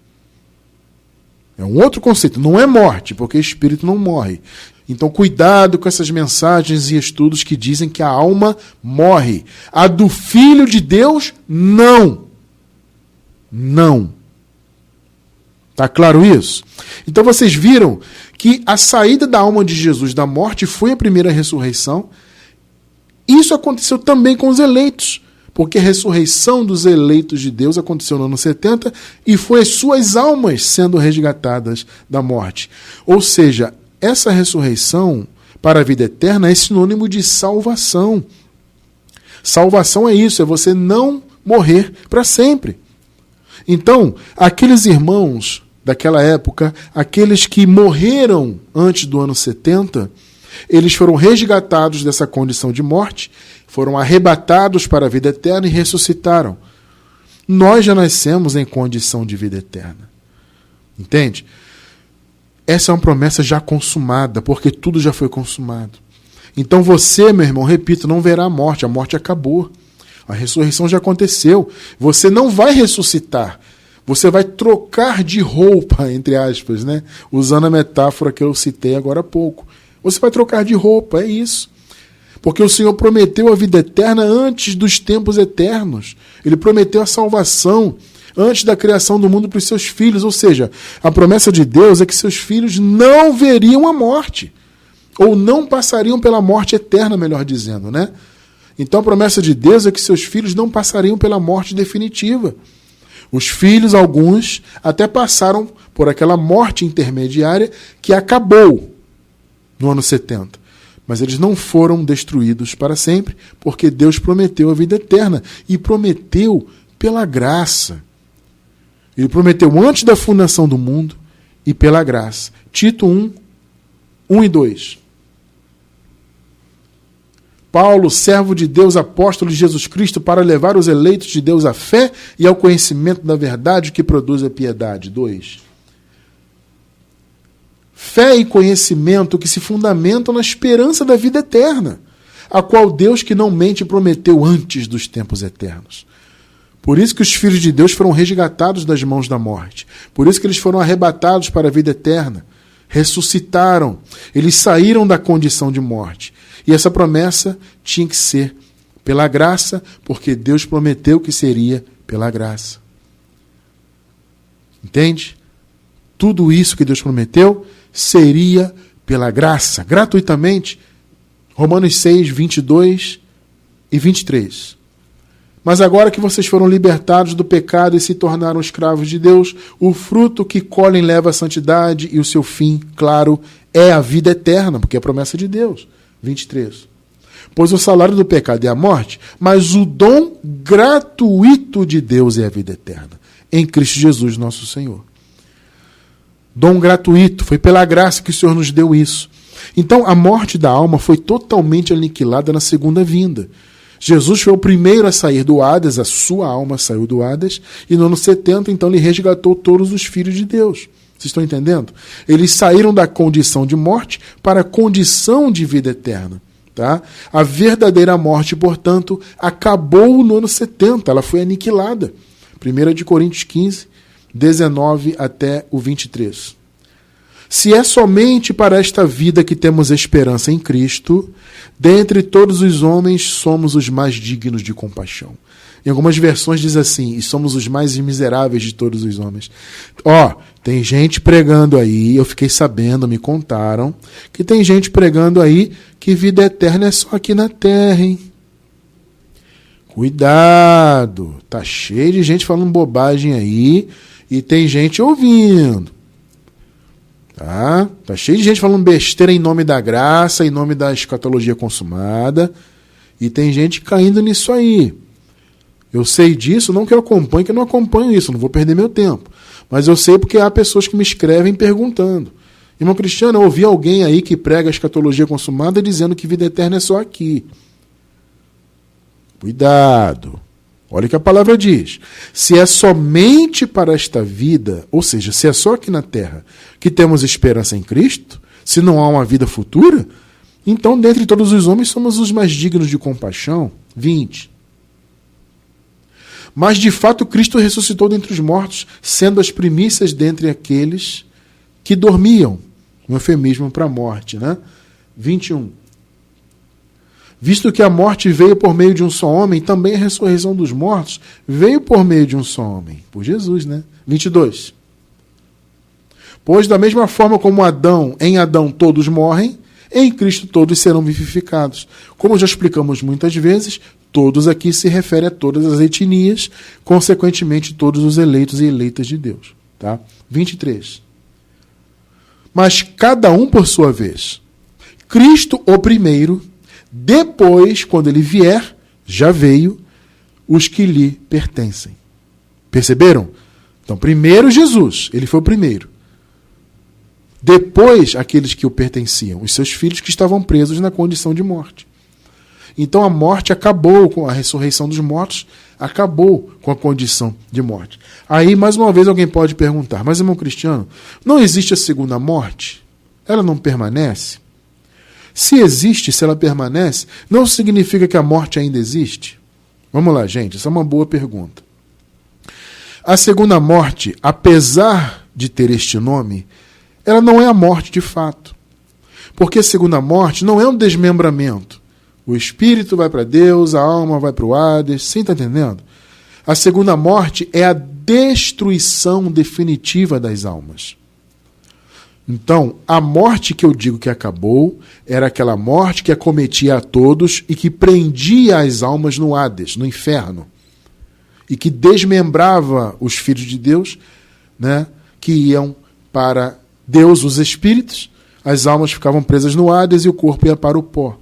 É um outro conceito, não é morte, porque o espírito não morre. Então, cuidado com essas mensagens e estudos que dizem que a alma morre. A do Filho de Deus, não. Não. Tá claro isso? Então, vocês viram que a saída da alma de Jesus da morte foi a primeira ressurreição. Isso aconteceu também com os eleitos. Porque a ressurreição dos eleitos de Deus aconteceu no ano 70 e foi as suas almas sendo resgatadas da morte. Ou seja, essa ressurreição para a vida eterna é sinônimo de salvação. Salvação é isso, é você não morrer para sempre. Então, aqueles irmãos daquela época, aqueles que morreram antes do ano 70, eles foram resgatados dessa condição de morte, foram arrebatados para a vida eterna e ressuscitaram. Nós já nascemos em condição de vida eterna. Entende? Essa é uma promessa já consumada, porque tudo já foi consumado. Então você, meu irmão, repito, não verá a morte acabou. A ressurreição já aconteceu. Você não vai ressuscitar. Você vai trocar de roupa, entre aspas, né? Usando a metáfora que eu citei agora há pouco. Você vai trocar de roupa, é isso. Porque o Senhor prometeu a vida eterna antes dos tempos eternos. Ele prometeu a salvação antes da criação do mundo para os seus filhos. Ou seja, a promessa de Deus é que seus filhos não veriam a morte. Ou não passariam pela morte eterna, melhor dizendo, né? Então a promessa de Deus é que seus filhos não passariam pela morte definitiva. Os filhos, alguns, até passaram por aquela morte intermediária que acabou no ano 70. Mas eles não foram destruídos para sempre, porque Deus prometeu a vida eterna. E prometeu pela graça. Ele prometeu antes da fundação do mundo e pela graça. Tito 1, 1 e 2. Paulo, servo de Deus, apóstolo de Jesus Cristo, para levar os eleitos de Deus à fé e ao conhecimento da verdade que produz a piedade. 2. Fé e conhecimento que se fundamentam na esperança da vida eterna, a qual Deus que não mente prometeu antes dos tempos eternos. Por isso que os filhos de Deus foram resgatados das mãos da morte. Por isso que eles foram arrebatados para a vida eterna. Ressuscitaram. Eles saíram da condição de morte. E essa promessa tinha que ser pela graça, porque Deus prometeu que seria pela graça. Entende? Tudo isso que Deus prometeu seria pela graça, gratuitamente. Romanos 6, 22 e 23. Mas agora que vocês foram libertados do pecado e se tornaram escravos de Deus, o fruto que colhem leva à santidade e o seu fim, claro, é a vida eterna, porque é a promessa de Deus. 23. Pois o salário do pecado é a morte, mas o dom gratuito de Deus é a vida eterna, em Cristo Jesus nosso Senhor. Dom gratuito, foi pela graça que o Senhor nos deu isso. Então a morte da alma foi totalmente aniquilada na segunda vinda. Jesus foi o primeiro a sair do Hades, a sua alma saiu do Hades, e no ano 70, então, ele resgatou todos os filhos de Deus. Vocês estão entendendo? Eles saíram da condição de morte para a condição de vida eterna. Tá? A verdadeira morte, portanto, acabou no ano 70, ela foi aniquilada. 1 Coríntios 15, 19 até o 23. Se é somente para esta vida que temos esperança em Cristo, dentre todos os homens somos os mais dignos de compaixão. Em algumas versões diz assim, e somos os mais miseráveis de todos os homens. Tem gente pregando aí, eu fiquei sabendo, me contaram, que tem gente pregando aí que vida eterna é só aqui na terra, hein? Cuidado, tá cheio de gente falando bobagem aí, e tem gente ouvindo. Tá cheio de gente falando besteira em nome da graça, em nome da escatologia consumada, e tem gente caindo nisso aí. Eu sei disso, não que eu acompanhe, que eu não acompanho isso, não vou perder meu tempo. Mas eu sei porque há pessoas que me escrevem perguntando. Irmão Cristiano, eu ouvi alguém aí que prega a escatologia consumada dizendo que vida eterna é só aqui. Cuidado. Olha o que a palavra diz. Se é somente para esta vida, ou seja, se é só aqui na terra que temos esperança em Cristo, se não há uma vida futura, então dentre todos os homens somos os mais dignos de compaixão. 20. Mas de fato Cristo ressuscitou dentre os mortos, sendo as primícias dentre aqueles que dormiam. Um eufemismo para a morte, né? 21. Visto que a morte veio por meio de um só homem, também a ressurreição dos mortos veio por meio de um só homem. Por Jesus, né? 22. Pois da mesma forma como em Adão todos morrem, em Cristo todos serão vivificados. Como já explicamos muitas vezes, todos aqui se refere a todas as etnias, consequentemente todos os eleitos e eleitas de Deus. Tá? 23. Mas cada um por sua vez. Cristo o primeiro, depois, quando ele vier, já veio os que lhe pertencem. Perceberam? Então, primeiro Jesus, ele foi o primeiro. Depois, aqueles que o pertenciam, os seus filhos que estavam presos na condição de morte. Então, a morte acabou com a ressurreição dos mortos, acabou com a condição de morte. Aí, mais uma vez, alguém pode perguntar, mas, irmão Cristiano, não existe a segunda morte? Ela não permanece? Se existe, se ela permanece, não significa que a morte ainda existe? Vamos lá, gente, essa é uma boa pergunta. A segunda morte, apesar de ter este nome, ela não é a morte de fato. Porque a segunda morte não é um desmembramento. O espírito vai para Deus, a alma vai para o Hades, você está entendendo? A segunda morte é a destruição definitiva das almas. Então, a morte que eu digo que acabou era aquela morte que acometia a todos e que prendia as almas no Hades, no inferno. E que desmembrava os filhos de Deus, né, que iam para Deus, os espíritos, as almas ficavam presas no Hades e o corpo ia para o pó.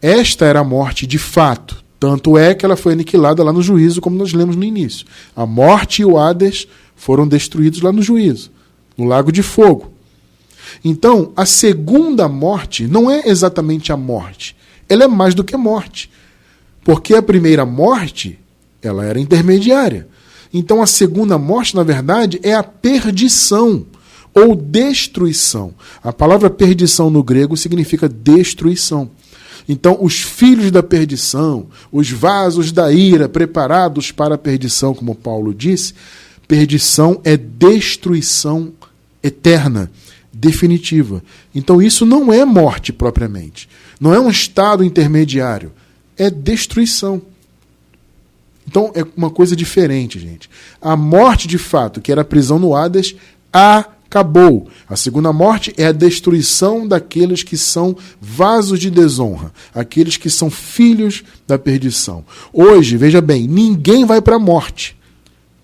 Esta era a morte de fato, Tanto é que ela foi aniquilada lá no juízo, como nós lemos no início. A morte e o Hades foram destruídos lá no juízo, no lago de fogo. Então, a segunda morte não é exatamente a morte. Ela é mais do que morte. Porque a primeira morte, ela era intermediária. Então, a segunda morte, na verdade, é a perdição ou destruição. A palavra perdição no grego significa destruição. Então, os filhos da perdição, os vasos da ira preparados para a perdição, como Paulo disse, perdição é destruição eterna, definitiva. Então, isso não é morte propriamente. Não é um estado intermediário. É destruição. Então, é uma coisa diferente, gente. A morte, de fato, que era a prisão no Hades, acabou. A segunda morte é a destruição daqueles que são vasos de desonra, aqueles que são filhos da perdição. Hoje, veja bem, ninguém vai para a morte.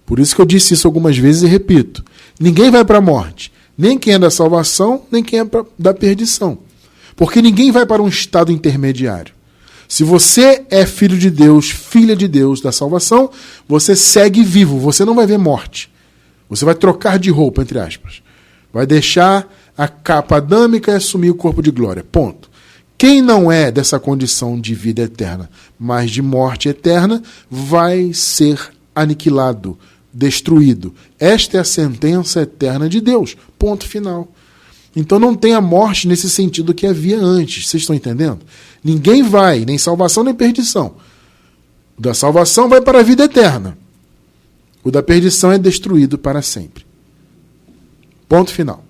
Por isso que eu disse isso algumas vezes e repito. Ninguém vai para a morte. Nem quem é da salvação, nem quem é da perdição. Porque ninguém vai para um estado intermediário. Se você é filho de Deus, filha de Deus da salvação, você segue vivo, você não vai ver morte. Você vai trocar de roupa, entre aspas. Vai deixar a capa adâmica e assumir o corpo de glória. Ponto. Quem não é dessa condição de vida eterna, mas de morte eterna, vai ser aniquilado, destruído. Esta é a sentença eterna de Deus. Ponto final. Então não tem a morte nesse sentido que havia antes. Vocês estão entendendo? Ninguém vai, nem salvação nem perdição. O da salvação vai para a vida eterna. O da perdição é destruído para sempre. Ponto final.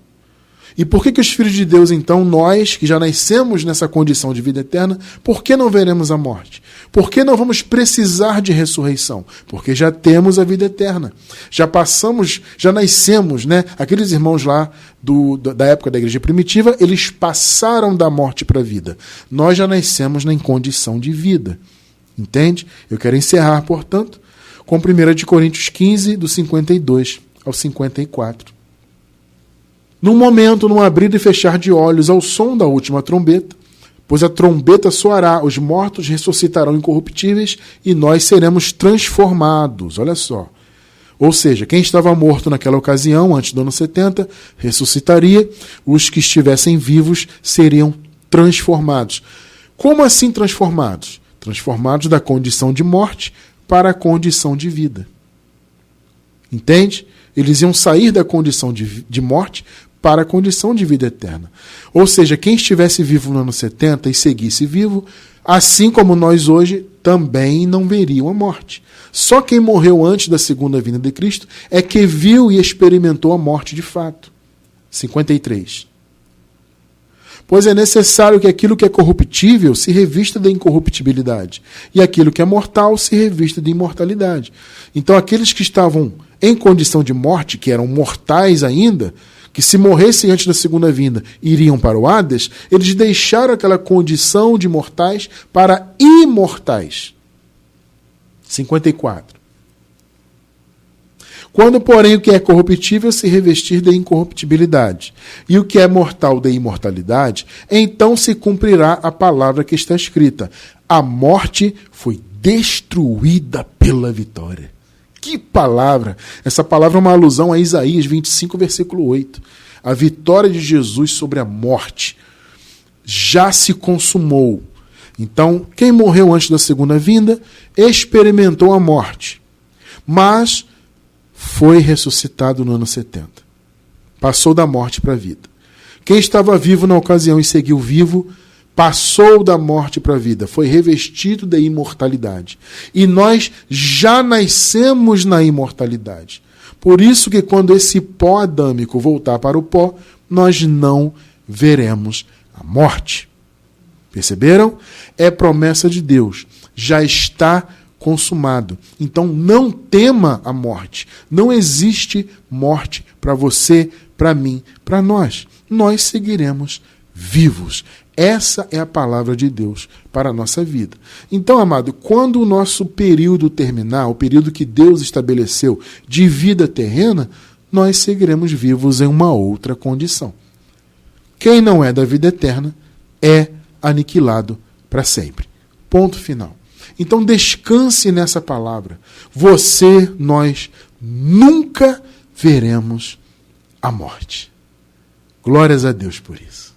E por que os filhos de Deus, então, nós, que já nascemos nessa condição de vida eterna, por que não veremos a morte? Por que não vamos precisar de ressurreição? Porque já temos a vida eterna. Já passamos, já nascemos, né? Aqueles irmãos lá da época da igreja primitiva, eles passaram da morte para a vida. Nós já nascemos em condição de vida. Entende? Eu quero encerrar, portanto, com 1 Coríntios 15, do 52 ao 54. Num momento, num abrir e fechar de olhos, ao som da última trombeta, pois a trombeta soará, os mortos ressuscitarão incorruptíveis e nós seremos transformados. Olha só. Ou seja, quem estava morto naquela ocasião, antes do ano 70, ressuscitaria, os que estivessem vivos seriam transformados. Como assim transformados? Transformados da condição de morte para a condição de vida. Entende? Eles iam sair da condição de morte para a condição de vida eterna. Ou seja, quem estivesse vivo no ano 70 e seguisse vivo, assim como nós hoje, também não veriam a morte. Só quem morreu antes da segunda vinda de Cristo é que viu e experimentou a morte de fato. 53. Pois é necessário que aquilo que é corruptível se revista da incorruptibilidade, e aquilo que é mortal se revista de imortalidade. Então aqueles que estavam em condição de morte, que eram mortais ainda, que se morressem antes da segunda vinda iriam para o Hades, eles deixaram aquela condição de mortais para imortais. 54. Quando, porém, o que é corruptível se revestir da incorruptibilidade, e o que é mortal da imortalidade, então se cumprirá a palavra que está escrita: a morte foi destruída pela vitória. Que palavra! Essa palavra é uma alusão a Isaías 25, versículo 8. A vitória de Jesus sobre a morte já se consumou. Então, quem morreu antes da segunda vinda experimentou a morte, mas foi ressuscitado no ano 70. Passou da morte para a vida. Quem estava vivo na ocasião e seguiu vivo, passou da morte para a vida, foi revestido da imortalidade. E nós já nascemos na imortalidade. Por isso que quando esse pó adâmico voltar para o pó, nós não veremos a morte. Perceberam? É promessa de Deus. Já está consumado. Então não tema a morte. Não existe morte para você, para mim, para nós. Nós seguiremos vivos. Essa é a palavra de Deus para a nossa vida. Então, amado, quando o nosso período terminar, o período que Deus estabeleceu de vida terrena, nós seguiremos vivos em uma outra condição. Quem não é da vida eterna é aniquilado para sempre. Ponto final. Então descanse nessa palavra. Você, nós, nunca veremos a morte. Glórias a Deus por isso.